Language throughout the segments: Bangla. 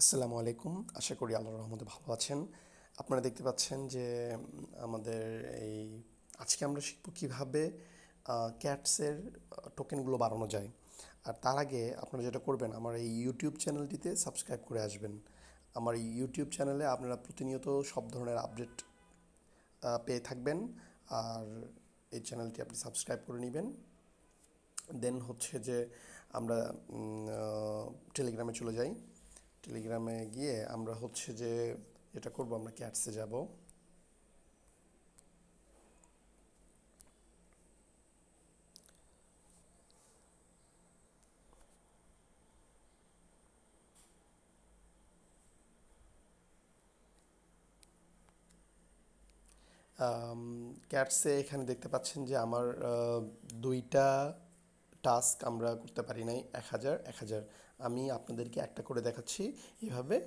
আসসালামু আলাইকুম। আশা করি আল্লাহর রহমতে ভালো আছেন। আপনারা দেখতে পাচ্ছেন যে আমাদের এই আজকে আমরা শিখব কিভাবে ক্যাটসের টোকেনগুলো বাড়ানো যায়। আর তার আগে আপনারা যেটা করবেন, আমার এই ইউটিউব চ্যানেলটিতে সাবস্ক্রাইব করে আসবেন। আমার এই ইউটিউব চ্যানেলে আপনারা প্রতিনিয়ত সব ধরনের আপডেট পেয়ে থাকবেন। আর এই চ্যানেলটি আপনি সাবস্ক্রাইব করে নেবেন। দেন হচ্ছে যে আমরা টেলিগ্রামে চলে যাই। টেলিগ্রামে গিয়ে আমরা হচ্ছে যে যেটা করব, আমরা ক্যাটসে যাব। ক্যাটসে এখানে দেখতে পাচ্ছেন যে আমার দুইটা টাস্ক আমরা করতে পারি নাই, 1000 1000। আমি আপনাদেরকে একটা করে দেখাচ্ছি, এভাবে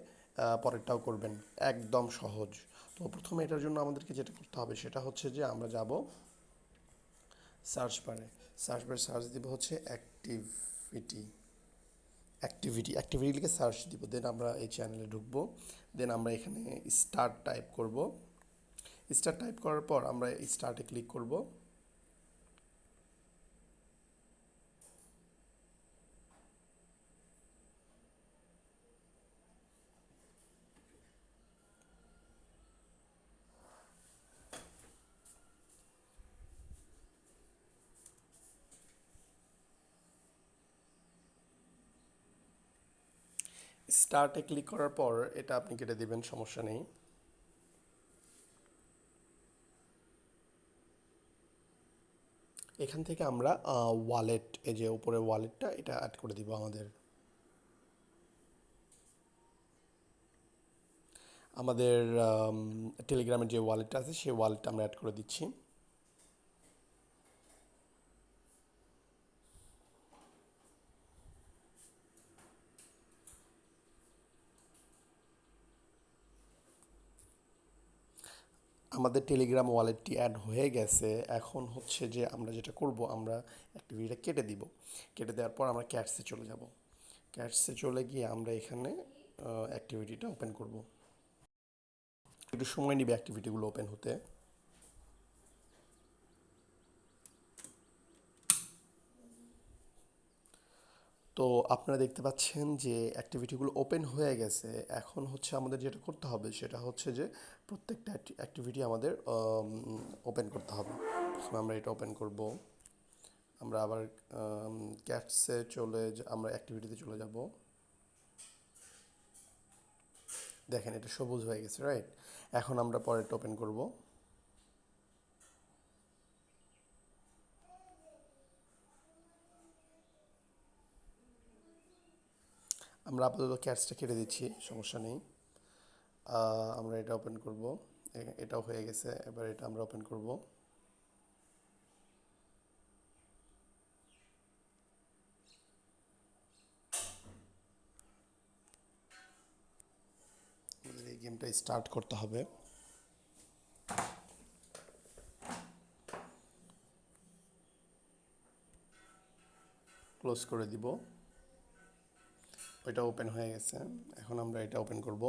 পরেরটাও করবেন, একদম সহজ। তো প্রথমে এটার জন্য আমাদেরকে যেটা করতে হবে সেটা হচ্ছে যে আমরা যাব সার্চ বারে সার্চ দিব হচ্ছে অ্যাক্টিভিটি লিখে সার্চ দিব। দেন আমরা এই চ্যানেলে ঢুকবো। দেন আমরা এখানে স্টার্ট টাইপ করব। স্টার্ট টাইপ করার পর আমরা স্টার্টে ক্লিক করব। স্টার্টে ক্লিক করার পর এটা আপনি কেটে দিবেন, সমস্যা নেই। এখান থেকে আমরা ওয়ালেট, এই যে উপরে ওয়ালেটটা, এটা অ্যাড করে দিব। আমাদের আমাদের টেলিগ্রামের যে ওয়ালেটটা আছে সেই ওয়ালেটটা আমরা অ্যাড করে দিচ্ছি। আমাদের টেলিগ্রাম ওয়ালেটটি অ্যাড হয়ে গেছে। এখন হচ্ছে যে আমরা যেটা করব, আমরা অ্যাক্টিভিটিটা কেটে দিব। কেটে দেওয়ার পর আমরা ক্যাটসে চলে যাব। ক্যাটসে চলে গিয়ে আমরা এখানে অ্যাক্টিভিটিটা ওপেন করব। একটু সময় নিবে অ্যাক্টিভিটিগুলো ওপেন হতে। তো আপনারা দেখতে পাচ্ছেন যে অ্যাক্টিভিটিগুলো ওপেন হয়ে গেছে। এখন হচ্ছে আমাদের যেটা করতে হবে সেটা হচ্ছে যে প্রত্যেকটা অ্যাক্টিভিটি আমাদের ওপেন করতে হবে। প্রথমে আমরা এটা ওপেন করব। আমরা আবার ক্যাটসে আমরা অ্যাক্টিভিটিতে চলে যাব। দেখেন এটা সবুজ হয়ে গেছে, রাইট? এখন আমরা পরেরটা ওপেন করব। আমরা আপাতত ক্যাটসটা কেটে দিচ্ছি, সমস্যা নেই। আমরা এটা ওপেন করব। এটাও হয়ে গেছে, এবার এটা আমরা ওপেন করব। আমাদের এই গেমটা স্টার্ট করতে হবে। ক্লোজ করে দিব। ওইটা ওপেন হয়ে গেছে। এখন আমরা এটা ওপেন করব।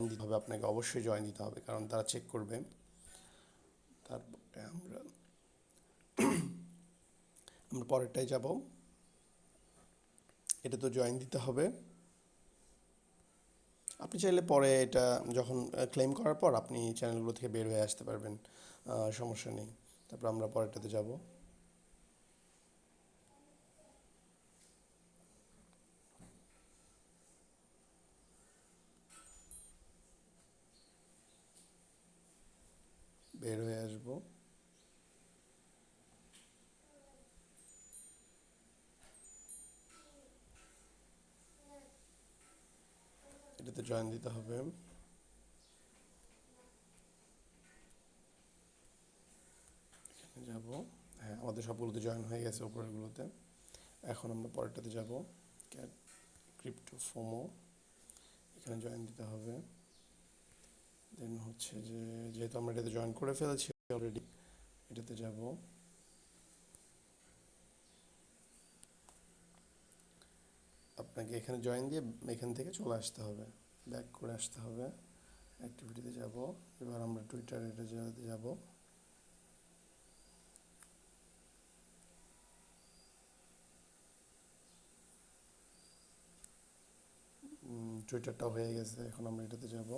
দিতে হবে, আপনাকে অবশ্যই জয়েন দিতে হবে, কারণ তারা চেক করবে। তারপরে আমরা আমরা পরেরটায় যাব। এটা তো জয়েন দিতে হবে। আপনি চাইলে পরে এটা যখন ক্লেম করার পর আপনি চ্যানেলগুলো থেকে বের হয়ে আসতে পারবেন, সমস্যা নেই। তারপর আমরা পরেরটাতে যাব। বের হয়ে আসব। এটাতে জয়েন দিতে হবে। এখানে যাব। হ্যাঁ, আমাদের সবগুলোতে জয়েন হয়ে গেছে উপরেরগুলোতে। এখন আমরা পরেরটাতে যাব। ক্যাট ক্রিপ্টো ফোমো, এখানে জয়েন দিতে হবে। দেন হচ্ছে যে যেহেতু আমরা এটাতে জয়েন করে ফেলেছি অলরেডি, এটাতে যাব। আপনাকে এখানে জয়েন দিয়ে এখান থেকে চলে আসতে হবে, ব্যাক করে আসতে হবে, অ্যাক্টিভিটিতে যাব। এবার আমরা টুইটার এটা যাব। টুইটারটা হয়ে গেছে, এখন আমরা এটাতে যাব।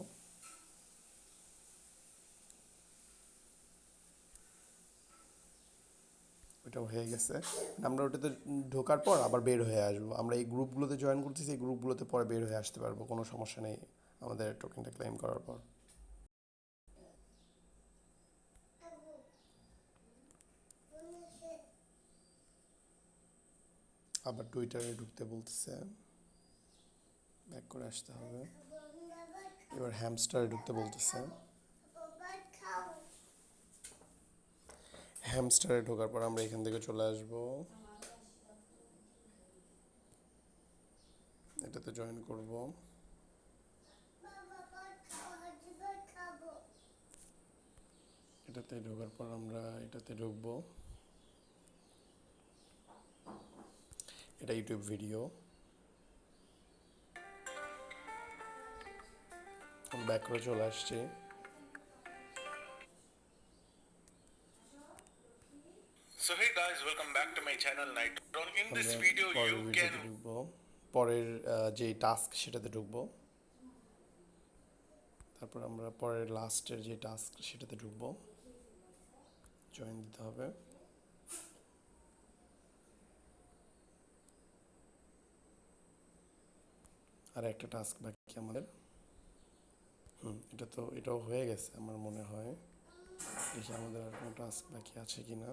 ওইটাও হয়ে গেছে। আমরা ওটাতে ঢোকার পর আবার বের হয়ে আসবো। আমরা এই গ্রুপগুলোতে জয়েন করতেছি, এই গ্রুপগুলোতে পরে বের হয়ে আসতে পারবো, কোনো সমস্যা নেই আমাদের টোকেনটা ক্লেম করার পর। আবার টুইটারে ঢুকতে বলতেছে, ব্যাক করে আসতে হবে। এবার হ্যামস্টারে ঢুকতে বলতেছে। হ্যামস্টারে ঢোকার পর আমরা এখান থেকে চলে আসব, এটাতে জয়েন করব। এটাতে ঢোকার পর আমরা এটাতে ঢুকবো। এটা ইউটিউব ভিডিও। ব্যাক করে চলে আসছি। So hey guys, welcome back to my channel Nitron. In this আমরা video পরের you can ভিডিওতে ঢুকবো, পরের যে টাস্ক সেটাতে ঢুকবো। তারপর আমরা পরের লাস্টের যে টাস্ক সেটাতে ঢুকবো, জয়েন দিতে হবে। আর একটা টাস্ক বাকি আমাদের। এটাও হয়ে গেছে আমার মনে হয়। দেখি আমাদের আর কোনো টাস্ক বাকি আছে কি না।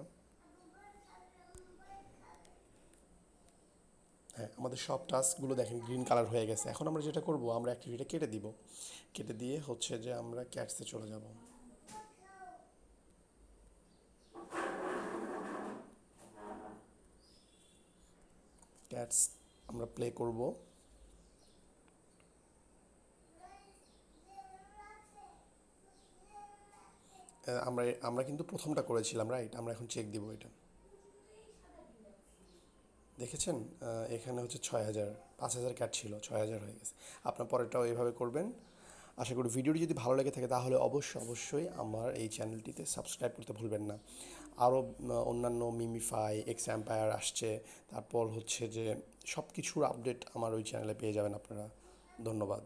হ্যাঁ, আমাদের সব টাস্কগুলো দেখেন গ্রিন কালার হয়ে গেছে। এখন আমরা যেটা করব, আমরা অ্যাক্টিভিটি কেটে দিব। কেটে দিয়ে হচ্ছে যে আমরা ক্যাটসে চলে যাব। ক্যাটস আমরা প্লে করব। আমরা আমরা কিন্তু প্রথমটা করেছিলাম, রাইট? আমরা এখন চেক দিব এটা। দেখেছেন, এখানে হচ্ছে 6,000, 5,000 ক্যাট ছিল, 6,000 হয়ে গেছে। আপনার পরেরটাও এইভাবে করবেন। আশা করি ভিডিওটি যদি ভালো লেগে থাকে তাহলে অবশ্যই আমার এই চ্যানেলটিতে সাবস্ক্রাইব করতে ভুলবেন না। আরও অন্যান্য মিমিফাই, এক্স এম্পায়ার আসছে, তারপর হচ্ছে যে সব কিছুর আপডেট আমার ওই চ্যানেলে পেয়ে যাবেন আপনারা। ধন্যবাদ।